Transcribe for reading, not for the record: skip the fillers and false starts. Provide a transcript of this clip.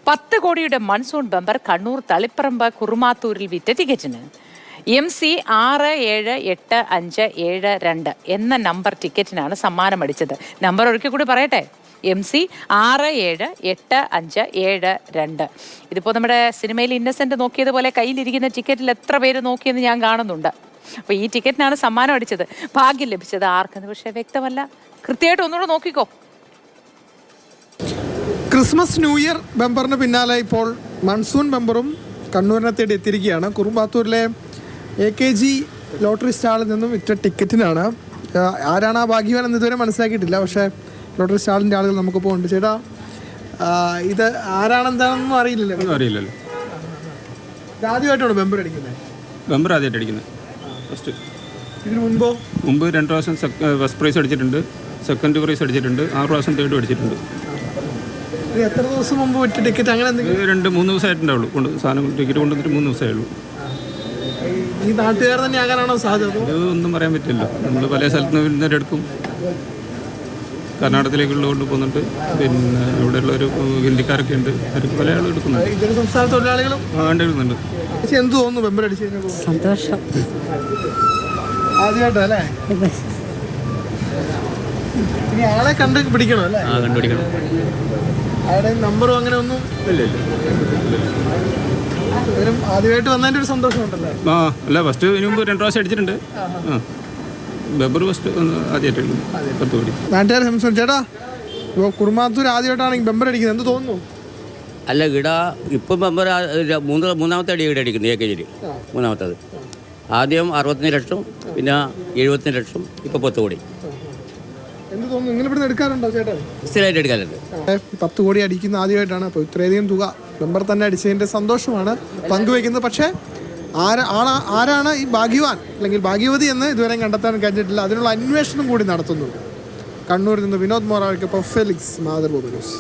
10 കോടിയുടെ monsoon bumper Kannur Taliparamba കുറുമാത്തൂരിൽ വിറ്റ ടിക്കറ്റിന് MC 678572 എന്ന നമ്പർ ടിക്കറ്റിനാണ് സമ്മാനമടിച്ചത്. നമ്പർ ഒരിക്കൽ കൂടി പറയട്ടെ, MC 678572. ഇതിപ്പോൾ നമ്മുടെ സിനിമയിൽ ഇന്നസെന്റ് നോക്കിയതുപോലെ കയ്യിലിരിക്കുന്ന ടിക്കറ്റിൽ എത്ര പേര് നോക്കിയെന്ന് ഞാൻ കാണുന്നുണ്ട്. അപ്പോൾ ഈ ടിക്കറ്റിനാണ് സമ്മാനം അടിച്ചത്. ഭാഗ്യം ലഭിച്ചത് ആർക്കെന്ന് പക്ഷേ വ്യക്തമല്ല. കൃത്യമായിട്ട് ഒന്നുകൂടെ നോക്കിക്കോ. ക്രിസ്മസ് ന്യൂ ഇയർ ബമ്പറിന് പിന്നാലെ ഇപ്പോൾ മൺസൂൺ ബമ്പറും കണ്ണൂരിനെ തേടി എത്തിയിരിക്കുകയാണ്. കുറുമ്പാത്തൂരിലെ AKG ലോട്ടറി സ്റ്റാളിൽ നിന്നും വിറ്റ ടിക്കറ്റിനാണ്. ആരാണ് ആ ഭാഗ്യവാൻ എന്ന് ഇതുവരെ മനസ്സിലാക്കിയിട്ടില്ല. പക്ഷേ ലോട്ടറി സ്റ്റാളിൻ്റെ ആളുകൾ നമുക്കിപ്പോൾ ഉണ്ട്. ചേട്ടാ, ഇത് ആരാണെന്താണെന്നൊന്നും അറിയില്ലല്ലോ. അറിയില്ലല്ലോ. ആദ്യമായിട്ടാണ് ബമ്പർ അടിക്കുന്നത്? ബമ്പർ ആദ്യമായിട്ട് അടിക്കുന്നത്. ഫസ്റ്റ് ഇതിന് മുമ്പ് 2 പ്രാവശ്യം ഫസ്റ്റ് പ്രൈസ് അടിച്ചിട്ടുണ്ട്, സെക്കൻഡ് പ്രൈസ് അടിച്ചിട്ടുണ്ട്, 6 പ്രാവശ്യം തേർഡ് അടിച്ചിട്ടുണ്ട്. എത്ര ദിവസം മുമ്പ് വിറ്റ ടിക്കറ്റ്? അങ്ങനെ എന്തെങ്കിലും 2-3 ദിവസമായിട്ടുണ്ടാവുള്ളൂ. സാധനം ടിക്കറ്റ് കൊണ്ടുവന്നിട്ട് 3 ദിവസമേ ഉള്ളൂ. ഈ നാട്ടുകാർ തന്നെ ആകാനാണോ സാധ്യത? ഇത് ഒന്നും പറയാൻ പറ്റില്ല. നമ്മൾ പല സ്ഥലത്ത് നിന്ന് എടുക്കും. കർണാടകത്തിലേക്കുള്ള കൊണ്ട് പോകുന്നുണ്ട്. പിന്നെ ഇവിടെയുള്ള ഒരു ഹിന്ദിക്കാരൊക്കെ ഉണ്ട്, അവർക്ക് പല ആളും എടുക്കുന്നുണ്ട്. ഇതൊരു സംസ്ഥാന തൊഴിലാളികളും എടുക്കുന്നുണ്ട്. എന്ത് തോന്നുന്നു ബമ്പർ അടിച്ചു? സന്തോഷം. ആദ്യമായിട്ടല്ലേ? ഇനി ആളെ കണ്ട് പിടിക്കണം അല്ലേ? കണ്ടുപിടിക്കണം. അയാളുടെ നമ്പറും അങ്ങനെ ഒന്നും ഇല്ല. ആദ്യമായിട്ട് വന്നതിന്റെ ഒരു സന്തോഷം ഉണ്ടല്ലോ. അല്ല, ഫസ്റ്റ് ഇതിനു മുമ്പ് 2 പ്രാവശ്യം അടിച്ചിട്ടുണ്ട്. ബമ്പർ ഫസ്റ്റ് ആദ്യമായിട്ടുള്ളൂ 10 കോടി. നാട്ടുകാർ സംസാരിച്ചു. ചേട്ടാ, ഇപ്പോൾ കുറുമാത്തൂർ ആദ്യമായിട്ടാണെങ്കിൽ ബമ്പർ അടിക്കുന്നത്, എന്ത് തോന്നുന്നു? അല്ല, ഇവിടെ ഇപ്പം ബമ്പർ മൂന്നാമത്തെ അടി ഇവിടെ അടിക്കുന്നു. AKG മൂന്നാമത്തത്. ആദ്യം 65 ലക്ഷം, പിന്നെ 70 ലക്ഷം, ഇപ്പോൾ 10 കോടി. എന്ത് തോന്നുന്നു? നിങ്ങൾ ഇവിടുന്ന് എടുക്കാറുണ്ടോ ചേട്ടാ? സ്ഥിരമായിട്ട് എടുക്കാറുണ്ട്. 10 കോടി അടിക്കുന്ന ആദ്യമായിട്ടാണ്. അപ്പോൾ ഇത്രയധികം തുക ബമ്പർ തന്നെ അടിച്ചതിൻ്റെ സന്തോഷമാണ് പങ്കുവയ്ക്കുന്നത്. പക്ഷേ ആരാണ് ഈ ഭാഗ്യവാൻ അല്ലെങ്കിൽ ഭാഗ്യവതി എന്ന് ഇതുവരെ കണ്ടെത്താൻ കഴിഞ്ഞിട്ടില്ല. അതിനുള്ള അന്വേഷണം കൂടി നടത്തുന്നുണ്ട്. കണ്ണൂരിൽ നിന്ന് വിനോദ് മോറാവയ്ക്കൊപ്പം ഫെലിക്സ്, മാതൃഭൂമി ന്യൂസ്.